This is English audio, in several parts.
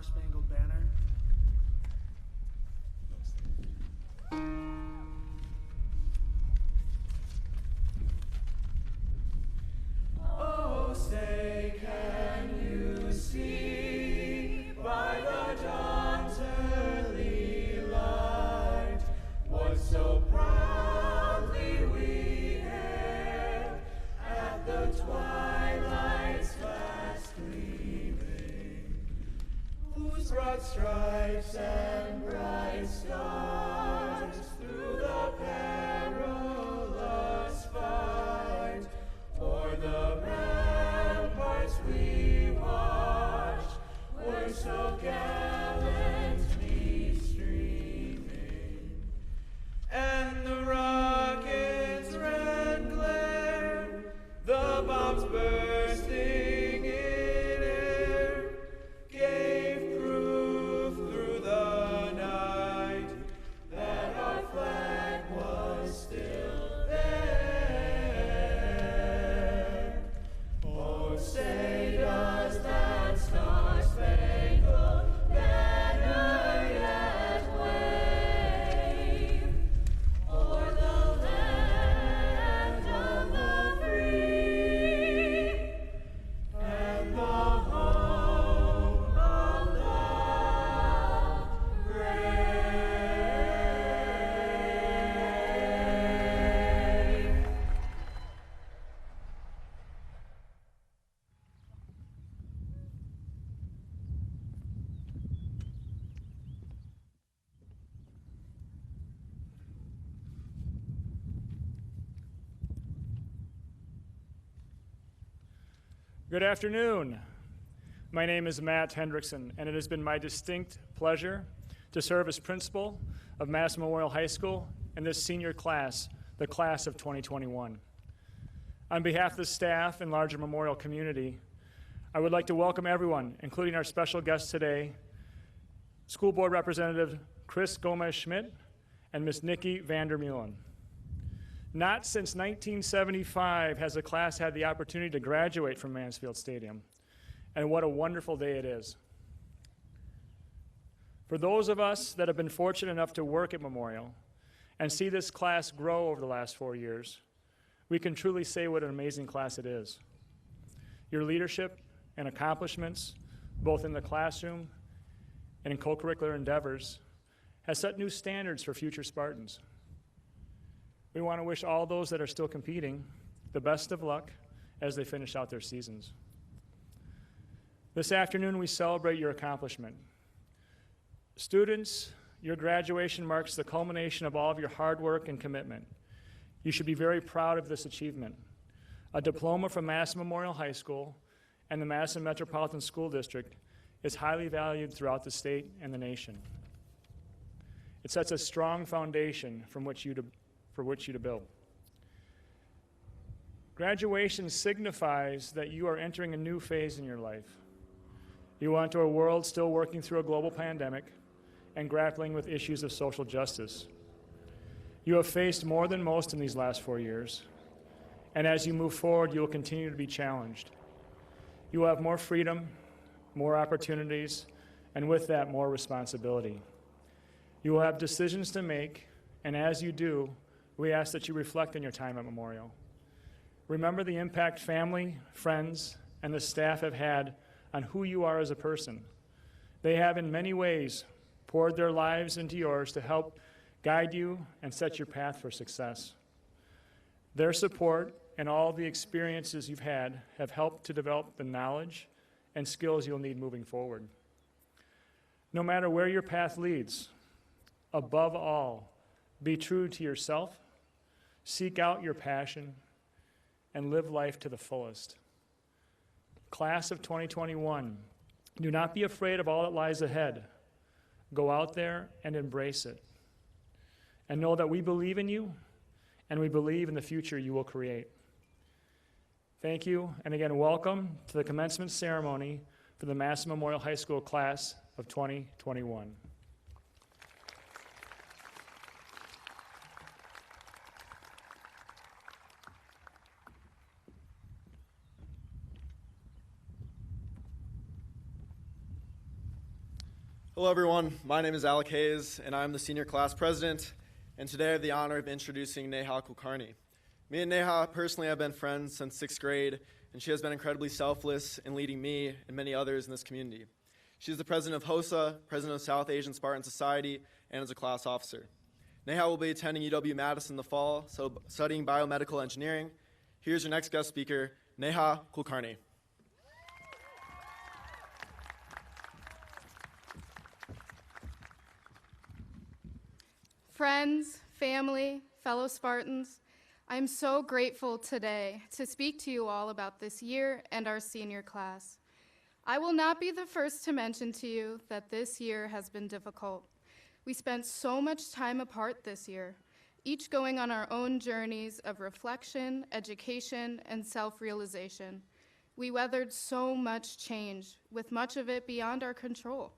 Star-Spangled Banner. Oh, say, can you see by the dawn's early light what so proudly we hailed at the twilight's last gleaming, whose broad stripes and bright stars through the perilous fight o'er the ramparts we watched were so gallantly streaming, and the rocket's red glare, the bombs bursting in air, gave proof through the night that our flag was still there. Oh, say does that star-spangled banner yet wave o'er the land of the free and the home of the brave? Good afternoon. My name is Matt Hendrickson, and it has been my distinct pleasure to serve as principal of Mass Memorial High School in this senior class, the class of 2021. On behalf of the staff and larger Memorial community, I would like to welcome everyone, including our special guest today, School Board Representative Chris Gomez-Schmidt and Ms. Nikki Vandermeulen. Not since 1975 has a class had the opportunity to graduate from Mansfield Stadium, and what a wonderful day it is. For those of us that have been fortunate enough to work at Memorial and see this class grow over the last 4 years, we can truly say what an amazing class it is. Your leadership and accomplishments, both in the classroom and in co-curricular endeavors, has set new standards for future Spartans. We want to wish all those that are still competing the best of luck as they finish out their seasons. This afternoon, we celebrate your accomplishment. Students, your graduation marks the culmination of all of your hard work and commitment. You should be very proud of this achievement. A diploma from Madison Memorial High School and the Madison Metropolitan School District is highly valued throughout the state and the nation. It sets a strong foundation for which you to build. Graduation signifies that you are entering a new phase in your life. You enter a world still working through a global pandemic and grappling with issues of social justice. You have faced more than most in these last 4 years, and as you move forward, you will continue to be challenged. You will have more freedom, more opportunities, and with that, more responsibility. You will have decisions to make, and as you do, we ask that you reflect on your time at Memorial. Remember the impact family, friends, and the staff have had on who you are as a person. They have in many ways poured their lives into yours to help guide you and set your path for success. Their support and all the experiences you've had have helped to develop the knowledge and skills you'll need moving forward. No matter where your path leads, above all, be true to yourself, seek out your passion, and live life to the fullest. Class of 2021, do not be afraid of all that lies ahead. Go out there and embrace it. And know that we believe in you, and we believe in the future you will create. Thank you, and again, welcome to the commencement ceremony for the Madison Memorial High School class of 2021. Hello everyone, my name is Alec Hayes and I'm the senior class president, and today I have the honor of introducing Neha Kulkarni. Me and Neha personally have been friends since 6th grade, and she has been incredibly selfless in leading me and many others in this community. She is the president of HOSA, president of South Asian Spartan Society, and is a class officer. Neha will be attending UW-Madison in the fall, so studying biomedical engineering. Here's your next guest speaker, Neha Kulkarni. Friends, family, fellow Spartans, I'm so grateful today to speak to you all about this year and our senior class. I will not be the first to mention to you that this year has been difficult. We spent so much time apart this year, each going on our own journeys of reflection, education, and self-realization. We weathered so much change, with much of it beyond our control.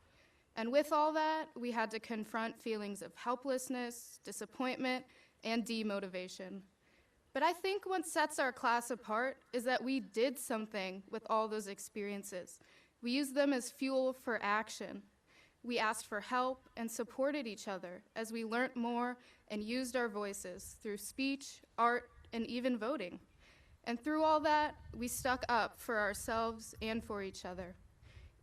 And with all that, we had to confront feelings of helplessness, disappointment, and demotivation. But I think what sets our class apart is that we did something with all those experiences. We used them as fuel for action. We asked for help and supported each other as we learned more and used our voices through speech, art, and even voting. And through all that, we stuck up for ourselves and for each other.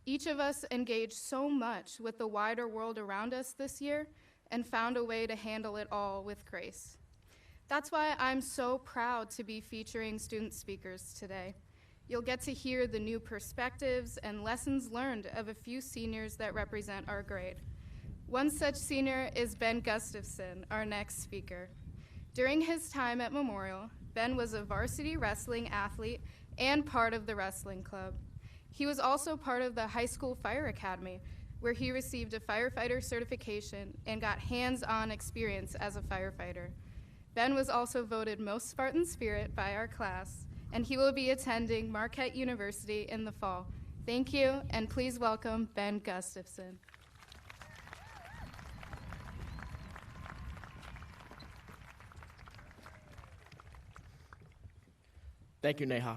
Each of us engaged so much with the wider world around us this year and found a way to handle it all with grace. That's why I'm so proud to be featuring student speakers today. You'll get to hear the new perspectives and lessons learned of a few seniors that represent our grade. One such senior is Ben Gustafson, our next speaker. During his time at Memorial, Ben was a varsity wrestling athlete and part of the wrestling club. He was also part of the High School Fire Academy, where he received a firefighter certification and got hands-on experience as a firefighter. Ben was also voted Most Spartan Spirit by our class, and he will be attending Marquette University in the fall. Thank you, and please welcome Ben Gustafson. Thank you, Neha.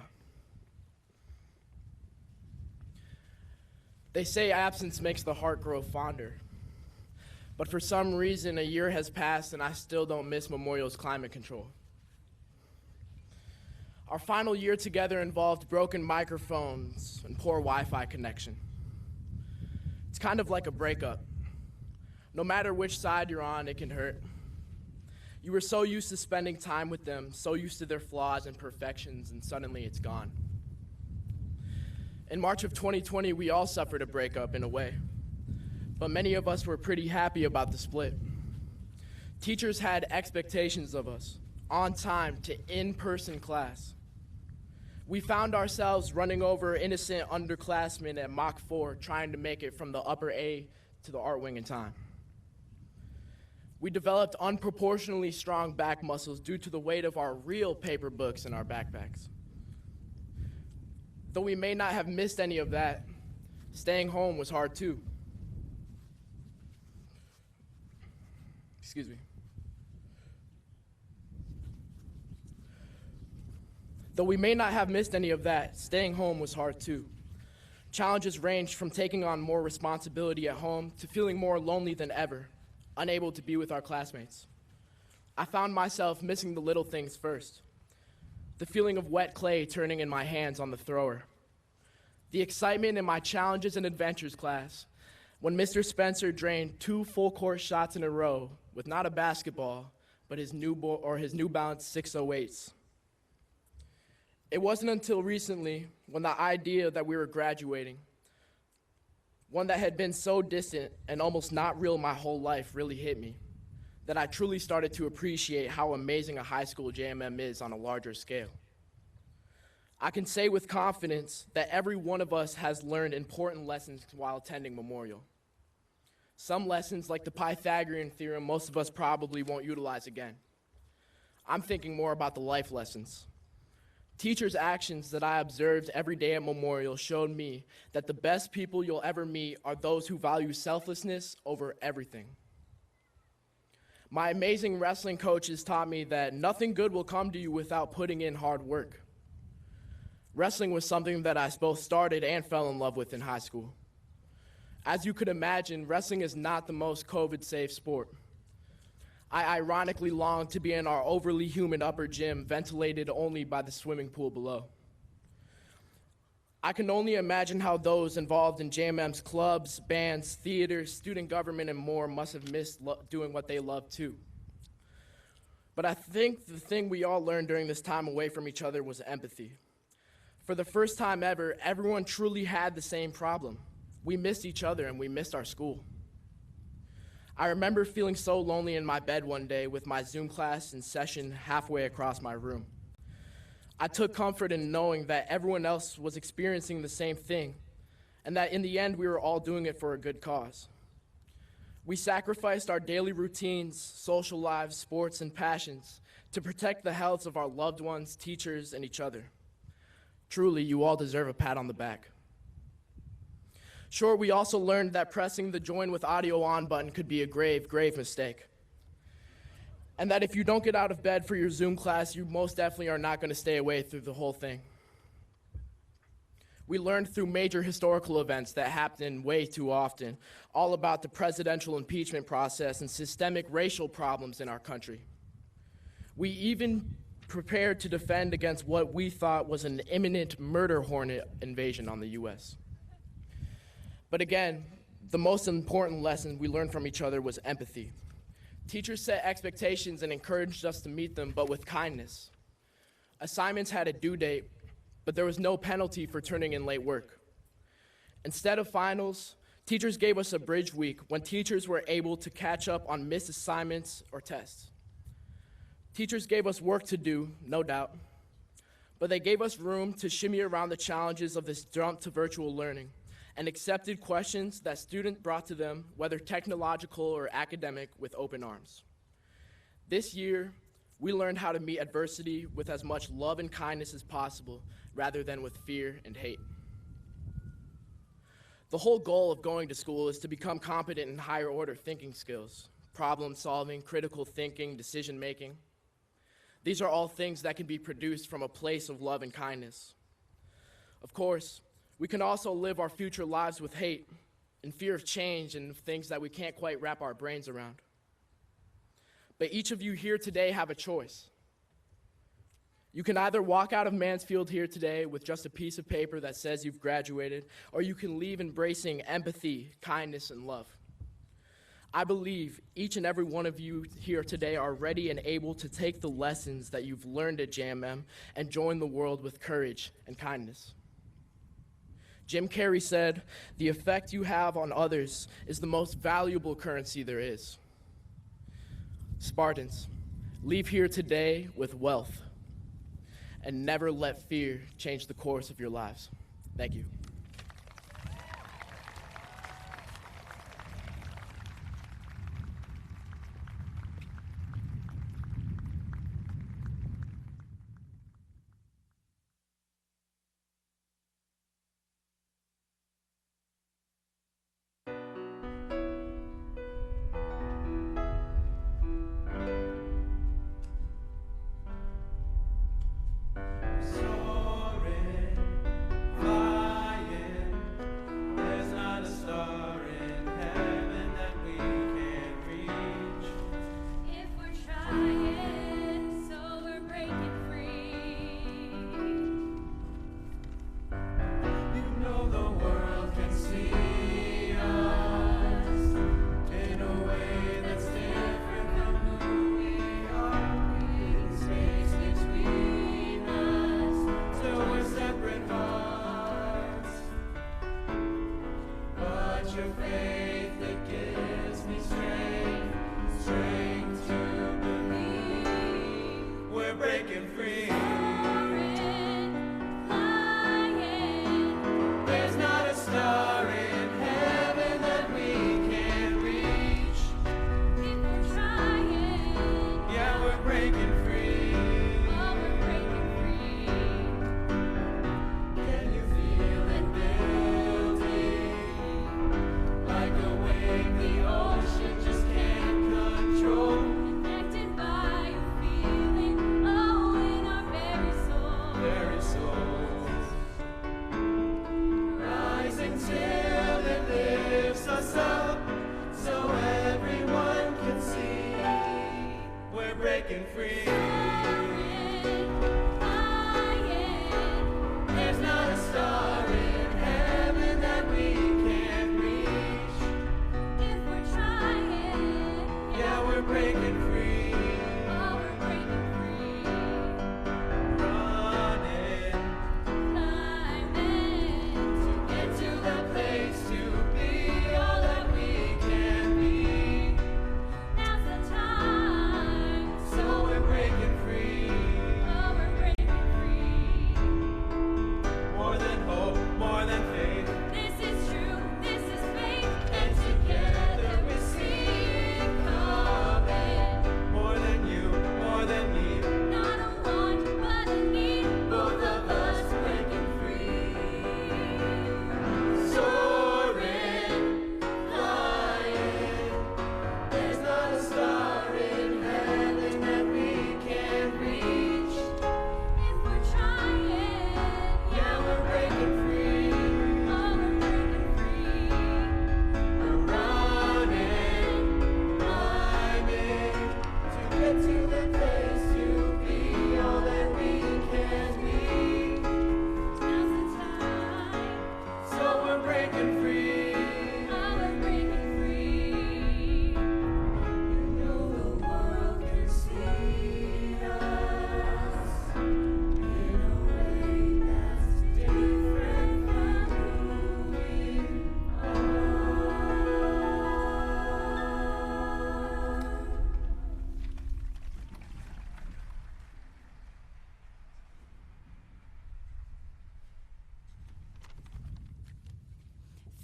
They say absence makes the heart grow fonder. But for some reason, a year has passed and I still don't miss Memorial's climate control. Our final year together involved broken microphones and poor Wi-Fi connection. It's kind of like a breakup. No matter which side you're on, it can hurt. You were so used to spending time with them, so used to their flaws and perfections, and suddenly it's gone. In March of 2020, we all suffered a breakup in a way, but many of us were pretty happy about the split. Teachers had expectations of us, on time to in-person class. We found ourselves running over innocent underclassmen at Mach 4 trying to make it from the upper A to the art wing in time. We developed unproportionally strong back muscles due to the weight of our real paper books in our backpacks. Though we may not have missed any of that, staying home was hard too. Excuse me. Though we may not have missed any of that, staying home was hard too. Challenges ranged from taking on more responsibility at home to feeling more lonely than ever, unable to be with our classmates. I found myself missing the little things first. The feeling of wet clay turning in my hands on the thrower. The excitement in my challenges and adventures class when Mr. Spencer drained 2 full-court shots in a row with not a basketball, but his New Balance 608s. It wasn't until recently when the idea that we were graduating, one that had been so distant and almost not real my whole life, really hit me, that I truly started to appreciate how amazing a high school JMM is on a larger scale. I can say with confidence that every one of us has learned important lessons while attending Memorial. Some lessons, like the Pythagorean theorem, most of us probably won't utilize again. I'm thinking more about the life lessons. Teachers' actions that I observed every day at Memorial showed me that the best people you'll ever meet are those who value selflessness over everything. My amazing wrestling coaches taught me that nothing good will come to you without putting in hard work. Wrestling was something that I both started and fell in love with in high school. As you could imagine, wrestling is not the most COVID-safe sport. I ironically long to be in our overly humid upper gym, ventilated only by the swimming pool below. I can only imagine how those involved in JMM's clubs, bands, theaters, student government, and more must have missed doing what they love too. But I think the thing we all learned during this time away from each other was empathy. For the first time ever, everyone truly had the same problem. We missed each other and we missed our school. I remember feeling so lonely in my bed one day with my Zoom class in session halfway across my room. I took comfort in knowing that everyone else was experiencing the same thing, and that in the end we were all doing it for a good cause. We sacrificed our daily routines, social lives, sports, and passions to protect the health of our loved ones, teachers, and each other. Truly, you all deserve a pat on the back. Sure, we also learned that pressing the join with audio on button could be a grave, grave mistake. And that if you don't get out of bed for your Zoom class, you most definitely are not going to stay away through the whole thing. We learned through major historical events that happen way too often, all about the presidential impeachment process and systemic racial problems in our country. We even prepared to defend against what we thought was an imminent murder hornet invasion on the U.S. But again, the most important lesson we learned from each other was empathy. Teachers set expectations and encouraged us to meet them, but with kindness. Assignments had a due date, but there was no penalty for turning in late work. Instead of finals, teachers gave us a bridge week when teachers were able to catch up on missed assignments or tests. Teachers gave us work to do, no doubt, but they gave us room to shimmy around the challenges of this jump to virtual learning and accepted questions that students brought to them, whether technological or academic, with open arms. This year, we learned how to meet adversity with as much love and kindness as possible, rather than with fear and hate. The whole goal of going to school is to become competent in higher order thinking skills, problem solving, critical thinking, decision making. These are all things that can be produced from a place of love and kindness. Of course, we can also live our future lives with hate and fear of change and things that we can't quite wrap our brains around. But each of you here today have a choice. You can either walk out of Mansfield here today with just a piece of paper that says you've graduated, or you can leave embracing empathy, kindness, and love. I believe each and every one of you here today are ready and able to take the lessons that you've learned at JMM and join the world with courage and kindness. Jim Carrey said, "The effect you have on others is the most valuable currency there is." Spartans, leave here today with wealth and never let fear change the course of your lives. Thank you. Like a wave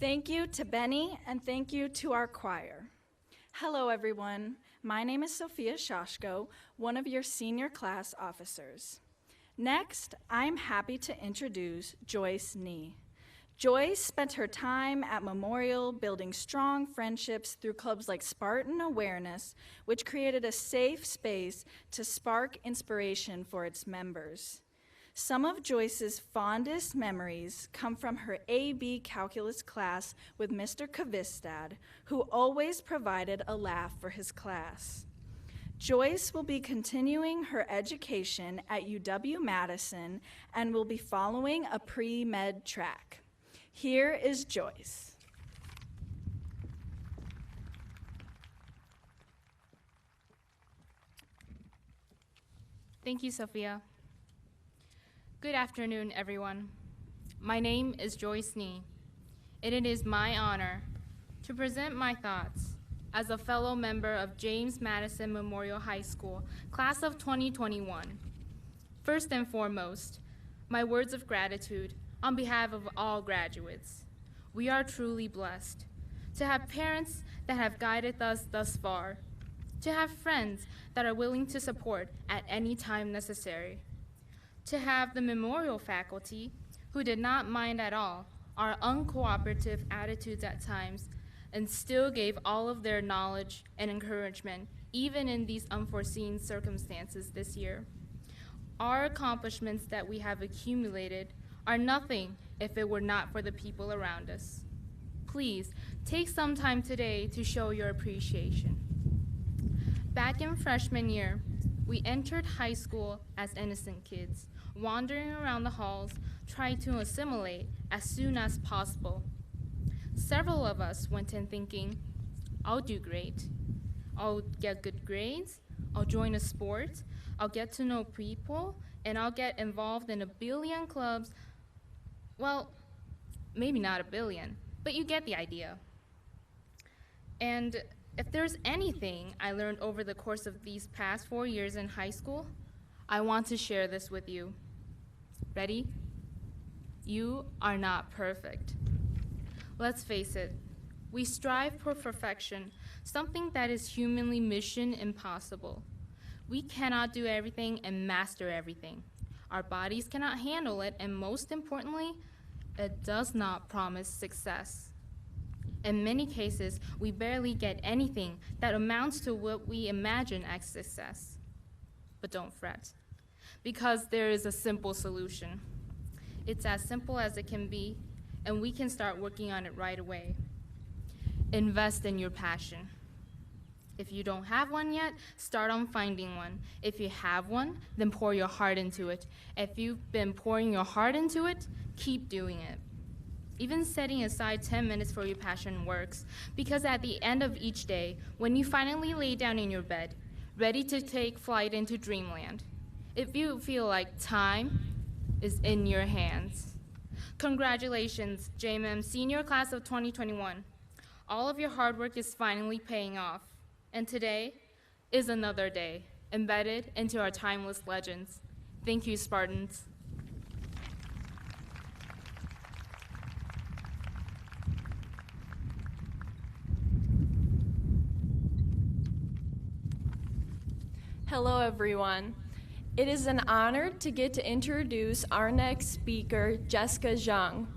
Thank you to Benny, and thank you to our choir. Hello, everyone. My name is Sophia Shashko, one of your senior class officers. Next, I'm happy to introduce Joyce Nee. Joyce spent her time at Memorial building strong friendships through clubs like Spartan Awareness, which created a safe space to spark inspiration for its members. Some of Joyce's fondest memories come from her AB calculus class with Mr. Kvistad, who always provided a laugh for his class. Joyce will be continuing her education at UW-Madison and will be following a pre-med track. Here is Joyce. Thank you, Sophia. Good afternoon, everyone. My name is Joyce Nee, and it is my honor to present my thoughts as a fellow member of James Madison Memorial High School, class of 2021. First and foremost, my words of gratitude on behalf of all graduates. We are truly blessed to have parents that have guided us thus far, to have friends that are willing to support at any time necessary, to have the memorial faculty who did not mind at all our uncooperative attitudes at times and still gave all of their knowledge and encouragement even in these unforeseen circumstances this year. Our accomplishments that we have accumulated are nothing if it were not for the people around us. Please take some time today to show your appreciation. Back in freshman year, we entered high school as innocent kids, wandering around the halls, trying to assimilate as soon as possible. Several of us went in thinking, I'll do great. I'll get good grades, I'll join a sport, I'll get to know people, and I'll get involved in a billion clubs. Well, maybe not a billion, but you get the idea. And if there's anything I learned over the course of these past 4 years in high school, I want to share this with you. Ready? You are not perfect. Let's face it, we strive for perfection, something that is humanly mission impossible. We cannot do everything and master everything. Our bodies cannot handle it, and most importantly, it does not promise success. In many cases, we barely get anything that amounts to what we imagine as success. But don't fret, because there is a simple solution. It's as simple as it can be, and we can start working on it right away. Invest in your passion. If you don't have one yet, start on finding one. If you have one, then pour your heart into it. If you've been pouring your heart into it, keep doing it. Even setting aside 10 minutes for your passion works, because at the end of each day, when you finally lay down in your bed, ready to take flight into dreamland, if you feel like time is in your hands. Congratulations, JMM Senior Class of 2021. All of your hard work is finally paying off. And today is another day embedded into our timeless legends. Thank you, Spartans. Hello, everyone. It is an honor to get to introduce our next speaker, Jessica Zhang.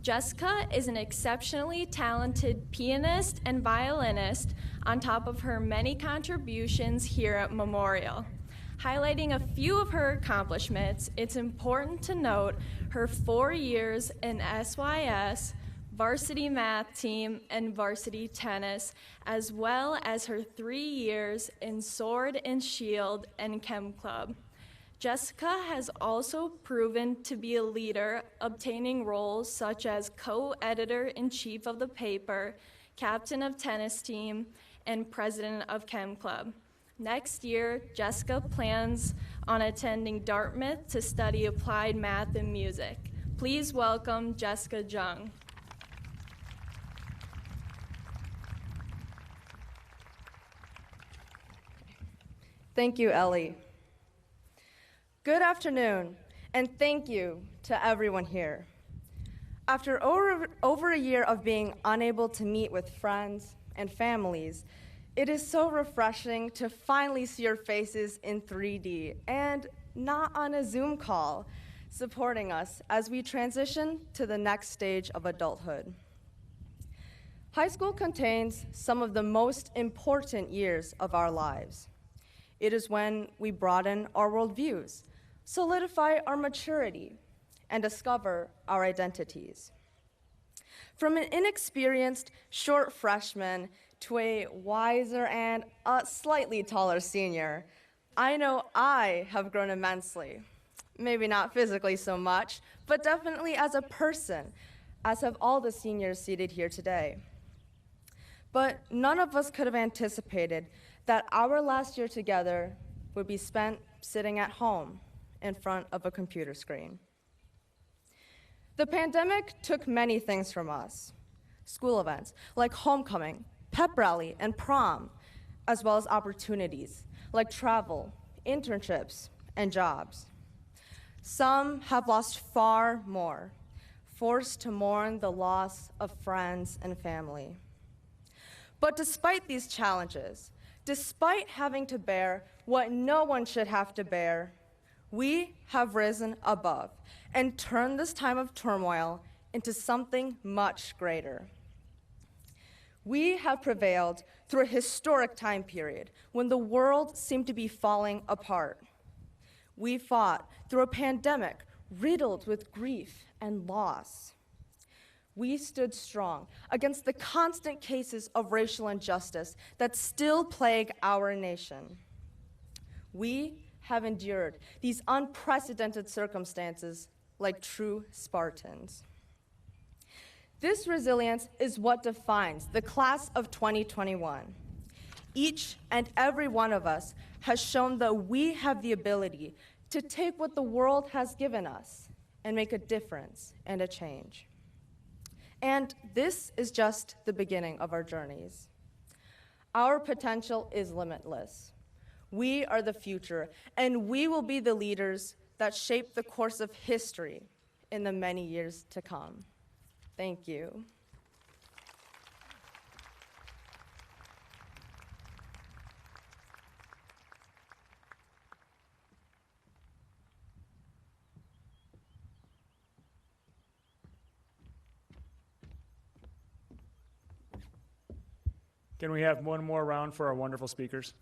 Jessica is an exceptionally talented pianist and violinist on top of her many contributions here at Memorial. Highlighting a few of her accomplishments, it's important to note her 4 years in SYS, varsity math team, and varsity tennis, as well as her 3 years in Sword and Shield and Chem Club. Jessica has also proven to be a leader, obtaining roles such as co-editor-in-chief of the paper, captain of tennis team, and president of Chem Club. Next year, Jessica plans on attending Dartmouth to study applied math and music. Please welcome Jessica Zhang. Thank you, Ellie. Good afternoon, and thank you to everyone here. After over a year of being unable to meet with friends and families, it is so refreshing to finally see your faces in 3D and not on a Zoom call, supporting us as we transition to the next stage of adulthood. High school contains some of the most important years of our lives. It is when we broaden our worldviews, solidify our maturity, and discover our identities. From an inexperienced, short freshman to a wiser and a slightly taller senior, I know I have grown immensely. Maybe not physically so much, but definitely as a person, as have all the seniors seated here today. But none of us could have anticipated that our last year together would be spent sitting at home in front of a computer screen. The pandemic took many things from us. School events like homecoming, pep rally, and prom, as well as opportunities like travel, internships, and jobs. Some have lost far more, forced to mourn the loss of friends and family. But despite these challenges, despite having to bear what no one should have to bear, we have risen above and turned this time of turmoil into something much greater. We have prevailed through a historic time period when the world seemed to be falling apart. We fought through a pandemic riddled with grief and loss. We stood strong against the constant cases of racial injustice that still plague our nation. We have endured these unprecedented circumstances like true Spartans. This resilience is what defines the class of 2021. Each and every one of us has shown that we have the ability to take what the world has given us and make a difference and a change. And this is just the beginning of our journeys. Our potential is limitless. We are the future, and we will be the leaders that shape the course of history in the many years to come. Thank you. Can we have one more round for our wonderful speakers?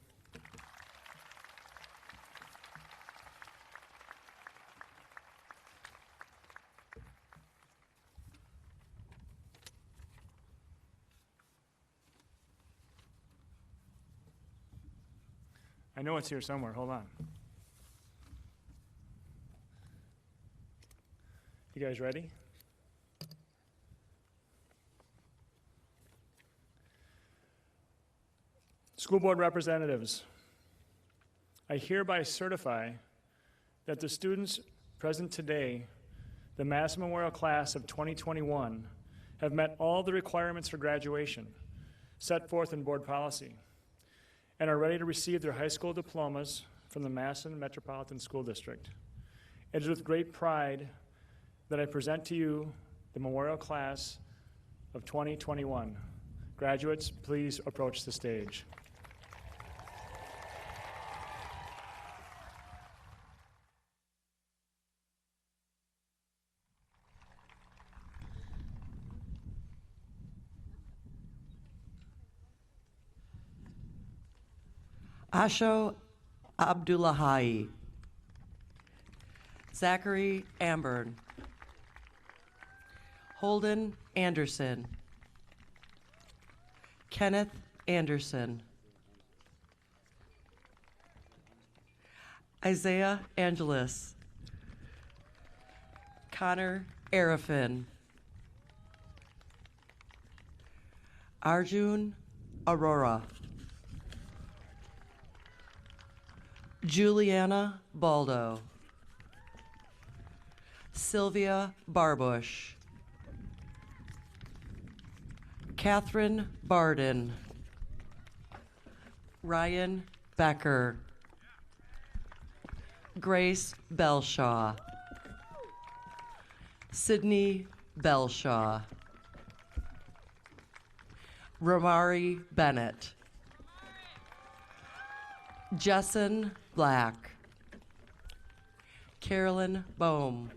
I know it's here somewhere. Hold on. You guys ready? School board representatives, I hereby certify that the students present today, the Mass Memorial Class of 2021, have met all the requirements for graduation set forth in board policy and are ready to receive their high school diplomas from the Masson Metropolitan School District. It is with great pride that I present to you the Memorial Class of 2021. Graduates, please approach the stage. Asho Abdullahi, Zachary Amburn, Holden Anderson, Kenneth Anderson, Isaiah Angelis, Connor Arafin, Arjun Aurora, Juliana Baldo, Sylvia Barbush, Catherine Barden, Ryan Becker, Grace Belshaw, Sydney Belshaw. Romari Bennett. Jessen Black. Carolyn Bohm.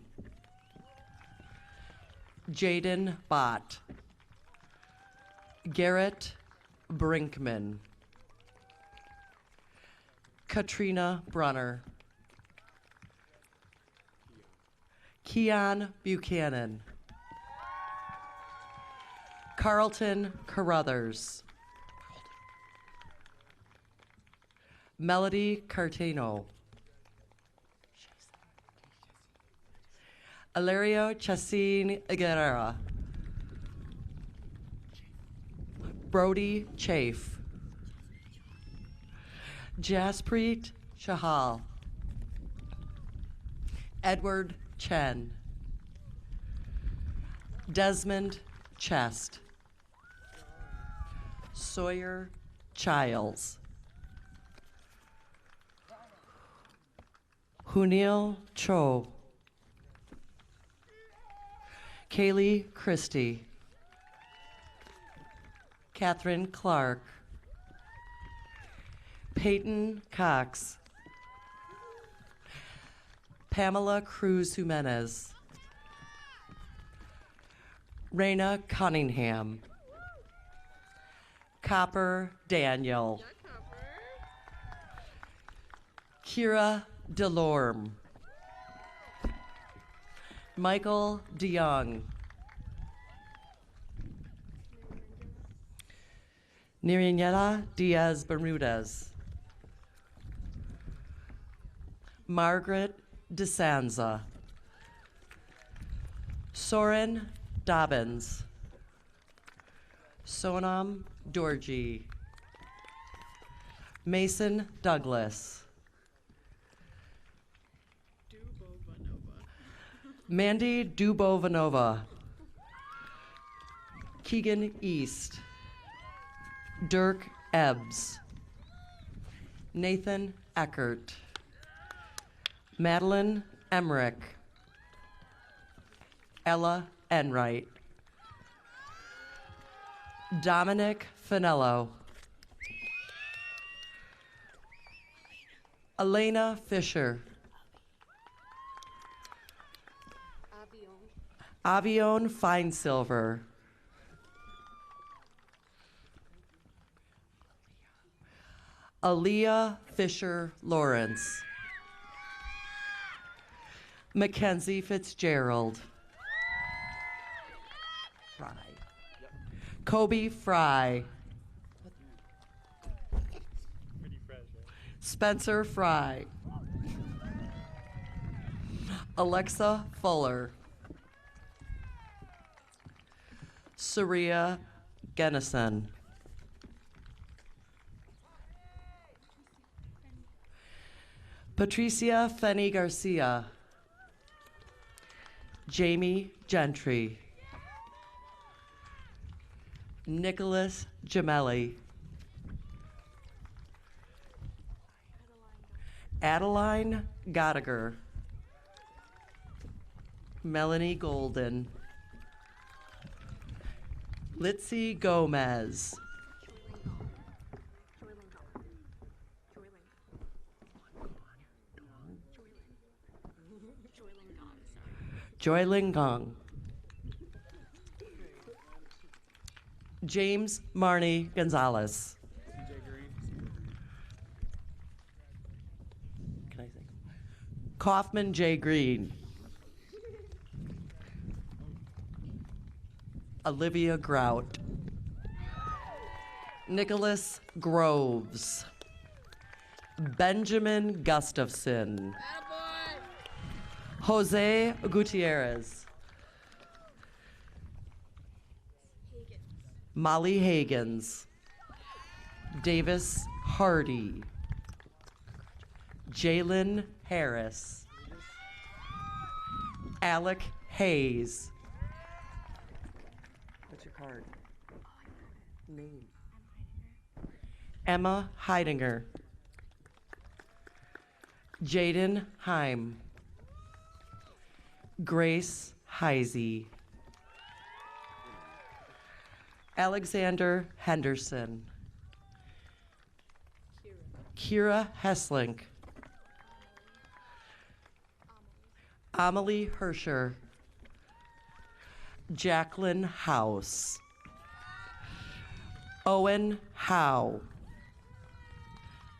Jaden Bott. Garrett Brinkman. Katrina Brunner. Keon Buchanan. Carlton Carruthers. Melody Cartano. Ilario Chassin Guerrera. Brody Chafe. Jaspreet Chahal. Edward Chen. Desmond Chest. Sawyer Childs. Hunil Cho. Kaylee Christie. Catherine Clark. Peyton Cox. Pamela Cruz Jimenez. Raina Cunningham. Copper Daniel. Kira Delorme. Michael DeYoung. Nirianela Diaz Bermudez. Margaret DeSanza. Soren Dobbins. Sonam Dorji. Mason Douglas. Mandy Dubovanova. Keegan East. Dirk Ebbs. Nathan Eckert. Madeline Emmerich. Ella Enright. Dominic Finello. Elena Fisher. Avion Finesilver. Aaliyah Fisher Lawrence. Mackenzie Fitzgerald. Fry. Kobe Fry. Spencer Fry. Alexa Fuller. Saria Gennison. Patricia Fenny Garcia. Jamie Gentry. Nicholas Gemelli. Adeline Gottiger. Melanie Golden. Litzy Gomez. Joy Gong. James Marnie Gonzalez. Can I say? Kaufman J. Green. Olivia Grout. Nicholas Groves. Benjamin Gustafson. Jose Gutierrez. Molly Hagans. Davis Hardy. Jalen Harris. Alec Hayes. What's your card? Name. Emma Heidinger. Jaden Heim. Grace Heisey. Alexander Henderson. Kira Hesslink. Amelie Herscher. Jacqueline House. Owen Howe.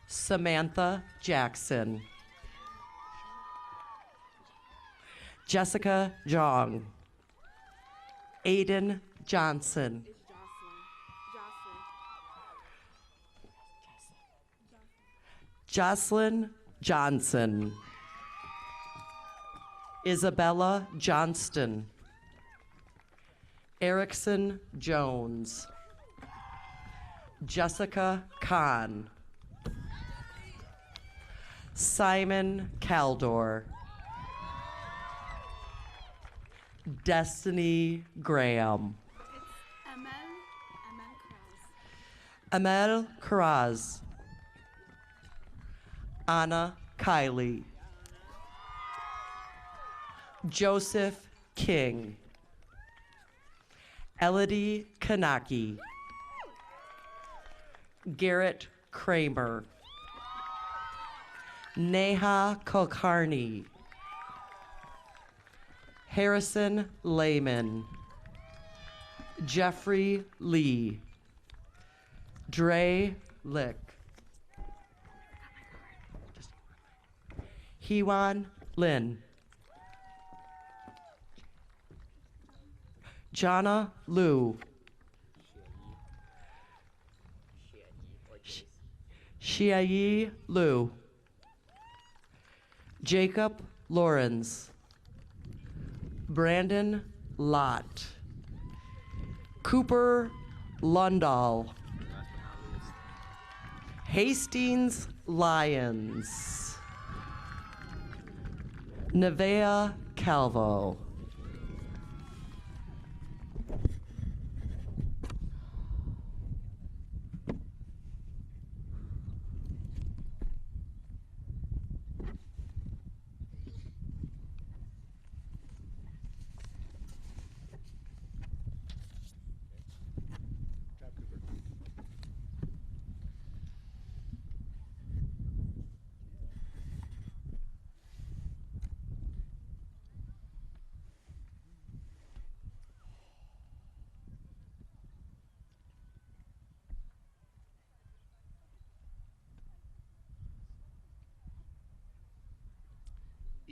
Samantha Jackson. Jessica Jong. Aiden Johnson. Jocelyn Johnson. Isabella Johnston. Erickson Jones. Jessica Kahn. Simon Caldor. Destiny Graham. Amel Karaz. Anna Kiley. Joseph King. Elodie Kanaki. Garrett Kramer. Neha Kulkarni. Harrison Lehman. Jeffrey Lee. Dre Lick. Hewan Lin. Jana Liu. Xiayi Liu. Jacob Lawrence. Brandon Lott. Cooper Lundahl. Hastings Lyons. Nevea Calvo.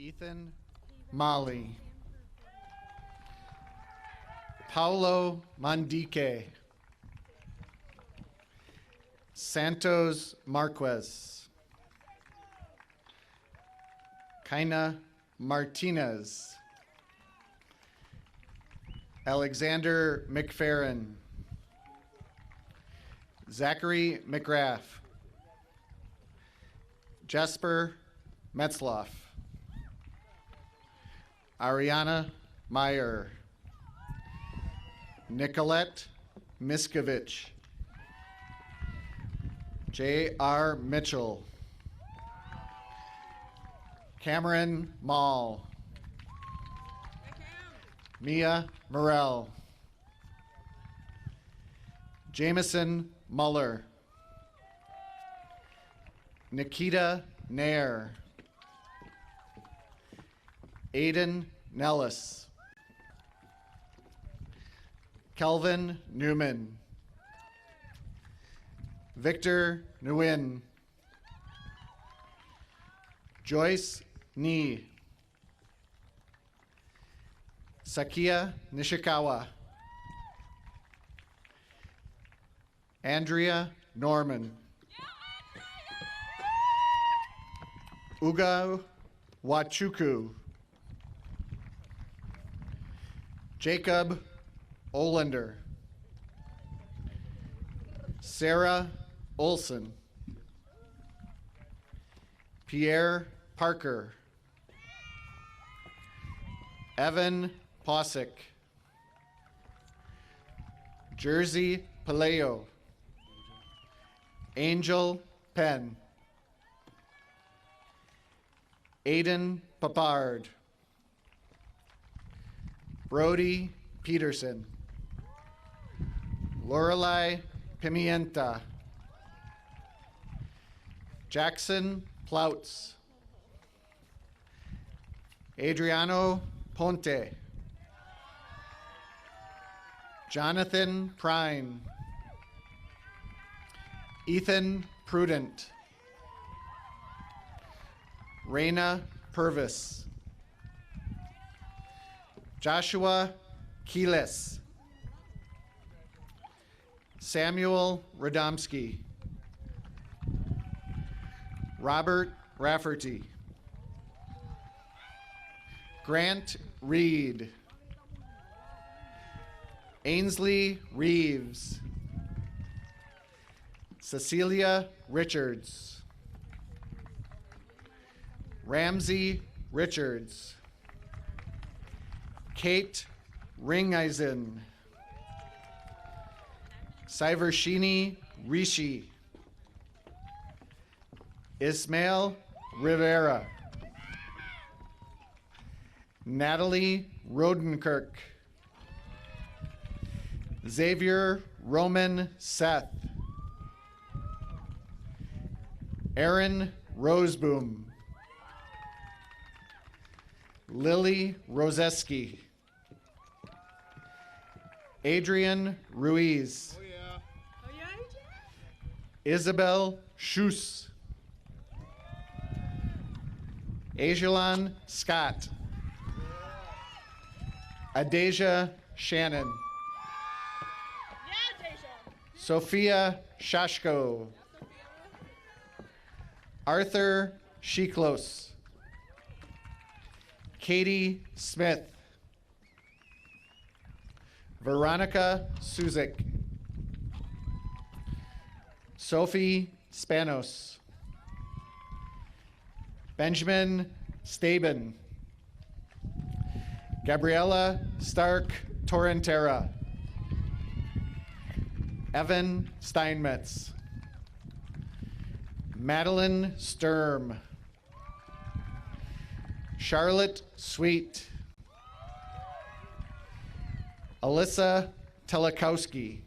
Ethan Molly. Paulo Mandique. Santos Marquez. Kaina Martinez. Alexander McFerrin. Zachary McGrath. Jesper Metzloff. Ariana Meyer. Nicolette Miskovich. J.R. Mitchell. Cameron Mall. Mia Morell. Jameson Muller. Nikita Nair. Aiden Nellis. Kelvin Newman. Victor Nguyen. Joyce Nee. Sakia Nishikawa. Andrea Norman. Ugo Wachuku. Jacob Olander. Sarah Olson. Pierre Parker. Evan Posick. Jersey Paleo. Angel Penn. Aiden Papard. Brody Peterson. Lorelei Pimienta. Jackson Plautz. Adriano Ponte. Jonathan Prine. Ethan Prudent. Raina Purvis. Joshua Keelis. Samuel Radomski. Robert Rafferty. Grant Reed. Ainsley Reeves. Cecilia Richards. Ramsey Richards. Kate Ringeisen. Syvershini Rishi. Ismail Rivera. Natalie Rodenkirk. Xavier Roman Seth. Aaron Roseboom. Lily Roseski. Adrian Ruiz. Isabel Schuss. Ajalon Scott. Adasia Shannon. Sophia Shashko. Arthur Shiklos. Katie Smith. Veronica Suzik. Sophie Spanos. Benjamin Staben. Gabriella Stark Torrentera. Evan Steinmetz. Madeline Sturm. Charlotte Sweet. Alyssa Telekowski.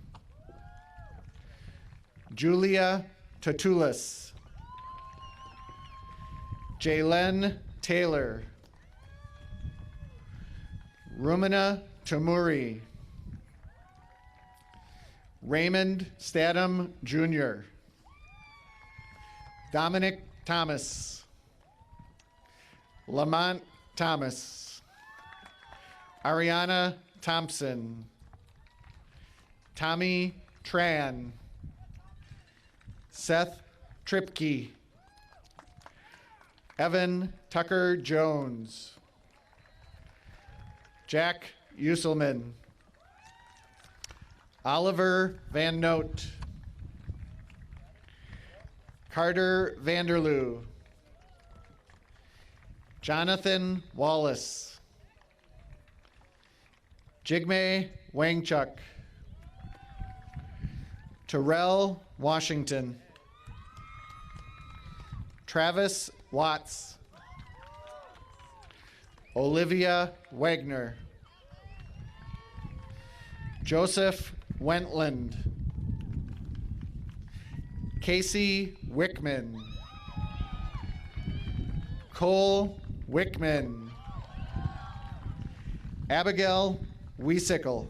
Julia Tatulis. Jaylen Taylor. Rumina Tamuri. Raymond Statham Jr. Dominic Thomas. Lamont Thomas. Ariana Thompson. Tommy Tran. Seth Tripke. Evan Tucker Jones. Jack Uselman. Oliver Van Noot. Carter Vanderloo. Jonathan Wallace. Jigme Wangchuk. Terrell Washington. Travis Watts. Olivia Wagner. Joseph Wentland. Casey Wickman. Cole Wickman. Abigail Wiesickle.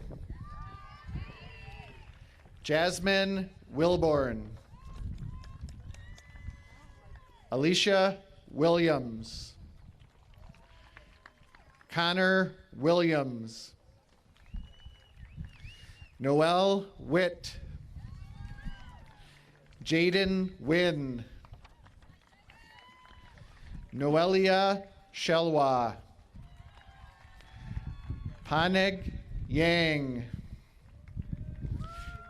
Jasmine Wilborn. Alicia Williams. Connor Williams. Noel Witt. Jaden Wynn. Noelia Shelwa. Paneg Yang.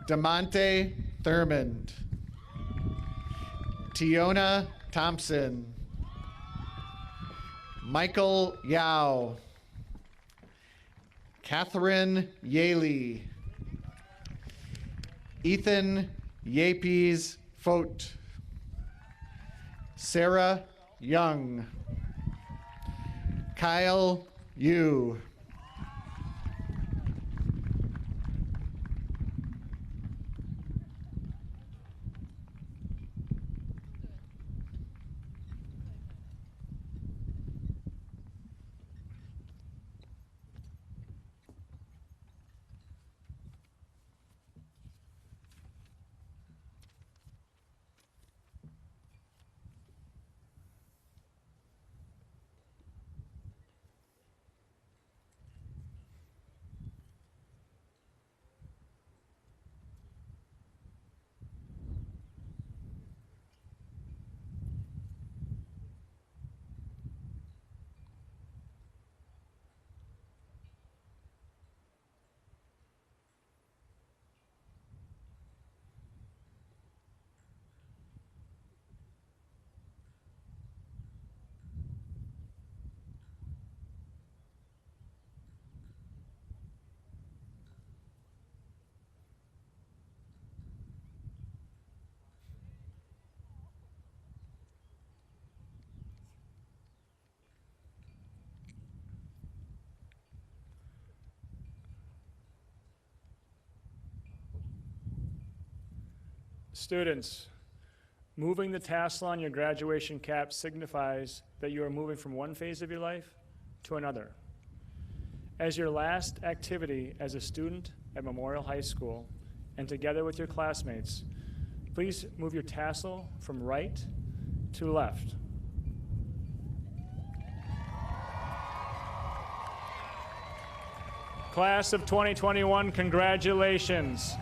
Demonte Thurmond. Tiona Thompson. Michael Yao. Catherine Yaley. Ethan Yapes Fote. Sarah Young. Kyle Yu. Students, moving the tassel on your graduation cap signifies that you are moving from one phase of your life to another. As your last activity as a student at Memorial High School, and together with your classmates, please move your tassel from right to left. Class of 2021, congratulations.